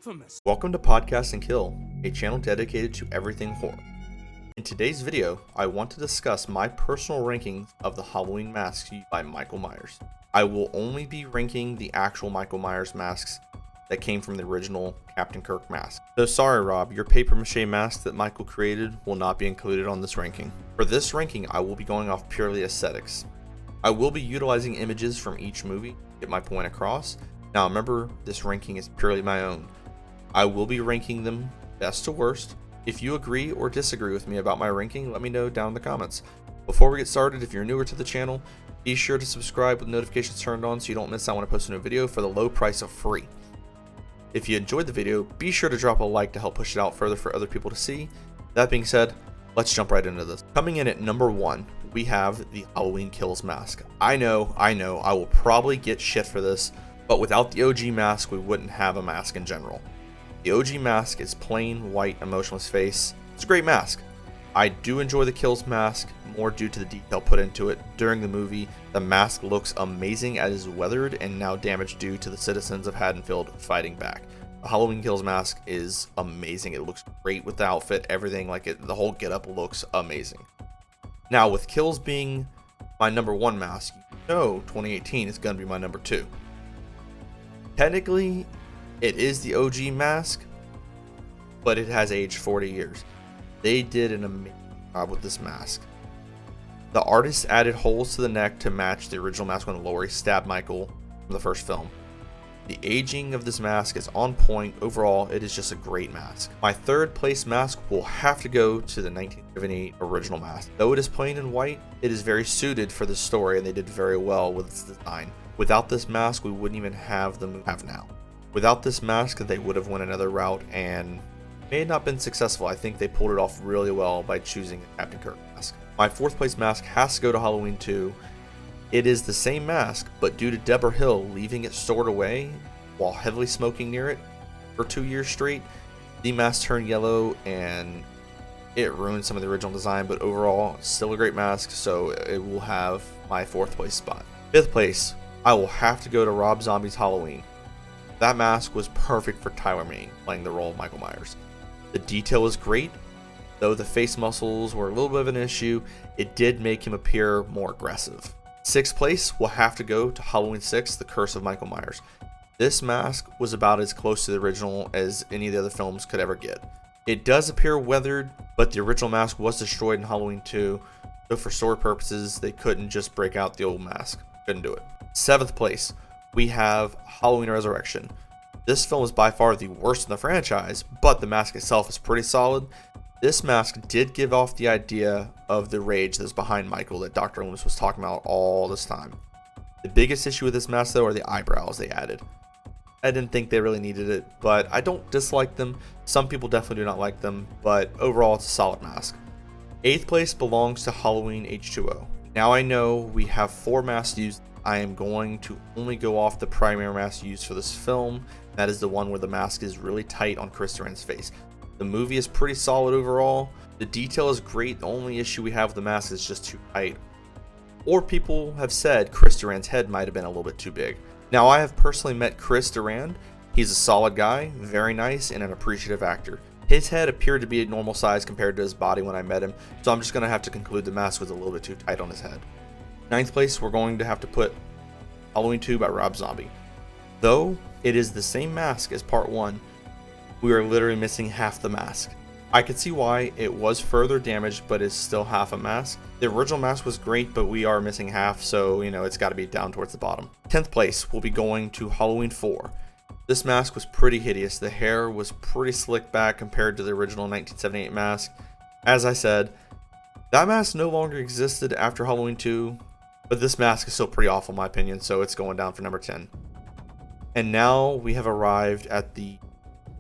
infamous. Welcome to Podcast and Kill, a channel dedicated to everything horror. In today's video, I want to discuss my personal rankings of the Halloween masks used by Michael Myers. I will only be ranking the actual Michael Myers masks that came from the original Captain Kirk mask. So sorry Rob, your paper mache mask that Michael created will not be included on this ranking. For this ranking, I will be going off purely aesthetics. I will be utilizing images from each movie to get my point across. Now remember, this ranking is purely my own. I will be ranking them best to worst. If you agree or disagree with me about my ranking, let me know down in the comments. Before we get started, if you're newer to the channel, be sure to subscribe with notifications turned on so you don't miss out when I post a new video for the low price of free. If you enjoyed the video, be sure to drop a like to help push it out further for other people to see. That being said, let's jump right into this. Coming in at number 1, we have the Halloween Kills mask. I know, I will probably get shit for this, but without the OG mask, we wouldn't have a mask in general. The OG mask is plain white emotionless face. It's a great mask. I do enjoy the Kills mask more due to the detail put into it. During the movie, the mask looks amazing as it is weathered and now damaged due to the citizens of Haddonfield fighting back. The Halloween Kills mask is amazing. It looks great with the outfit, everything like it. The whole getup looks amazing. Now with Kills being my number 1 mask, you know 2018 is going to be my number 2. Technically, it is the OG mask, but it has aged 40 years. They did an amazing job with this mask. The artist added holes to the neck to match the original mask when Laurie stabbed Michael from the first film. The aging of this mask is on point. Overall, it is just a great mask. My third place mask will have to go to the 1978 original mask. Though it is plain and white, it is very suited for the story and they did very well with its design. Without this mask, we wouldn't even have the movie we have now. Without this mask, they would have went another route and may have not been successful. I think they pulled it off really well by choosing the Captain Kirk mask. My 4th place mask has to go to Halloween 2. It is the same mask, but due to Deborah Hill leaving it stored away while heavily smoking near it for 2 years straight, the mask turned yellow and it ruined some of the original design, but overall, still a great mask, so it will have my 4th place spot. 5th place, I will have to go to Rob Zombie's Halloween. That mask was perfect for Tyler Mane playing the role of Michael Myers. The detail was great, though the face muscles were a little bit of an issue, it did make him appear more aggressive. 6th place will have to go to Halloween 6, The Curse of Michael Myers. This mask was about as close to the original as any of the other films could ever get. It does appear weathered, but the original mask was destroyed in Halloween 2, so for story purposes, they couldn't just break out the old mask. Couldn't do it. 7th place, we have Halloween Resurrection. This film is by far the worst in the franchise, but the mask itself is pretty solid. This mask did give off the idea of the rage that's behind Michael that Dr. Loomis was talking about all this time. The biggest issue with this mask though are the eyebrows they added. I didn't think they really needed it, but I don't dislike them. Some people definitely do not like them, but overall it's a solid mask. 8th place belongs to Halloween H2O. Now I know we have 4 masks used. I am going to only go off the primary mask used for this film. That is the one where the mask is really tight on Chris Duran's face. The movie is pretty solid overall. The detail is great. The only issue we have with the mask is just too tight. Or people have said Chris Duran's head might have been a little bit too big. Now I have personally met Chris Duran. He's a solid guy, very nice, and an appreciative actor. His head appeared to be a normal size compared to his body when I met him, so I'm just going to have to conclude the mask was a little bit too tight on his head. 9th place, we're going to have to put Halloween 2 by Rob Zombie. Though it is the same mask as part 1, we are literally missing half the mask. I could see why it was further damaged, but is still half a mask. The original mask was great, but we are missing half, so it's got to be down towards the bottom. 10th place will be going to Halloween 4. This mask was pretty hideous. The hair was pretty slick back compared to the original 1978 mask. As I said, that mask no longer existed after Halloween 2. But this mask is still pretty awful in my opinion, so it's going down for number 10. And now we have arrived at the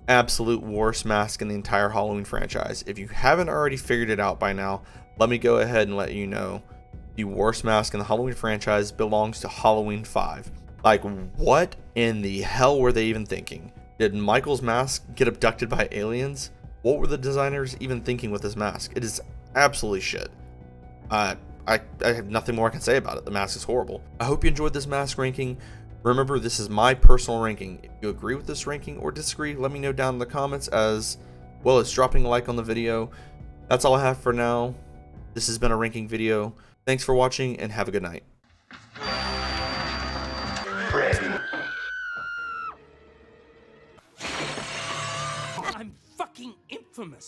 absolute worst mask in the entire Halloween franchise. If you haven't already figured it out by now, let me go ahead and let you know. The worst mask in the Halloween franchise belongs to Halloween 5. Like, what in the hell were they even thinking? Did Michael's mask get abducted by aliens? What were the designers even thinking with this mask? It is absolutely shit. I have nothing more I can say about it. The mask is horrible. I hope you enjoyed this mask ranking. Remember, this is my personal ranking. If you agree with this ranking or disagree, let me know down in the comments, as well as dropping a like on the video. That's all I have for now. This has been a ranking video. Thanks for watching and have a good night. I'm fucking infamous.